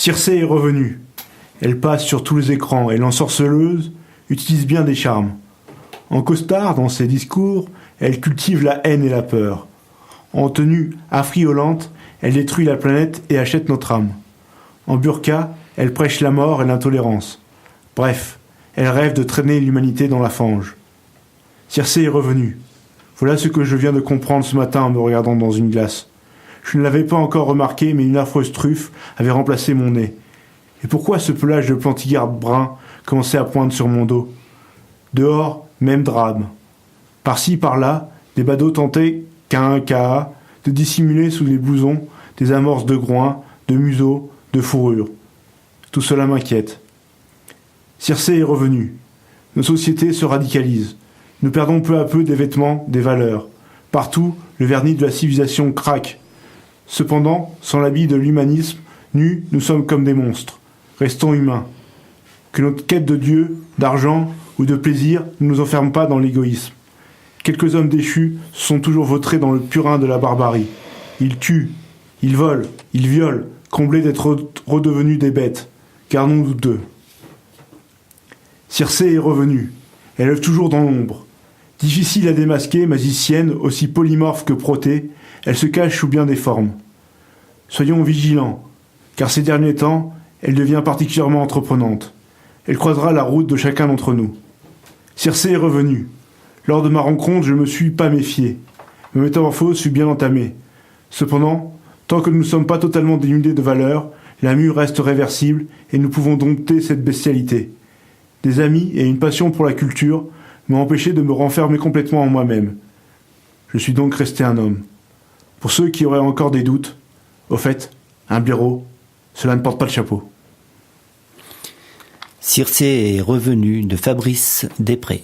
Circé est revenue. Elle passe sur tous les écrans et l'ensorceleuse utilise bien des charmes. En costard, dans ses discours, elle cultive la haine et la peur. En tenue affriolante, elle détruit la planète et achète notre âme. En burqa, elle prêche la mort et l'intolérance. Bref, elle rêve de traîner l'humanité dans la fange. Circé est revenue. Voilà ce que je viens de comprendre ce matin en me regardant dans une glace. Je ne l'avais pas encore remarqué, mais une affreuse truffe avait remplacé mon nez. Et pourquoi ce pelage de plantigarde brun commençait à poindre sur mon dos? Dehors, même drame. Par-ci, par-là, des badauds tentaient, qu'un de dissimuler sous les blousons des amorces de groin, de museau, de fourrure. Tout cela m'inquiète. Circé est revenue. Nos sociétés se radicalisent. Nous perdons peu à peu des vêtements, des valeurs. Partout, le vernis de la civilisation craque. Cependant, sans l'habit de l'humanisme, nus, nous sommes comme des monstres. Restons humains. Que notre quête de Dieu, d'argent ou de plaisir ne nous enferme pas dans l'égoïsme. Quelques hommes déchus se sont toujours vautrés dans le purin de la barbarie. Ils tuent, ils volent, ils violent, comblés d'être redevenus des bêtes. Gardons-nous d'eux. Circé est revenue. Elle œuvre toujours dans l'ombre. Difficile à démasquer, magicienne, aussi polymorphe que Protée, elle se cache sous bien des formes. Soyons vigilants, car ces derniers temps, elle devient particulièrement entreprenante. Elle croisera la route de chacun d'entre nous. Circé est revenue. Lors de ma rencontre, je ne me suis pas méfié. Ma métamorphose fut bien entamée. Cependant, tant que nous ne sommes pas totalement dénudés de valeur, la mue reste réversible et nous pouvons dompter cette bestialité. Des amis et une passion pour la culture m'ont empêché de me renfermer complètement en moi-même. Je suis donc resté un homme. Pour ceux qui auraient encore des doutes, au fait, un blaireau, cela ne porte pas de chapeau. Circé est revenue de Fabrice Després.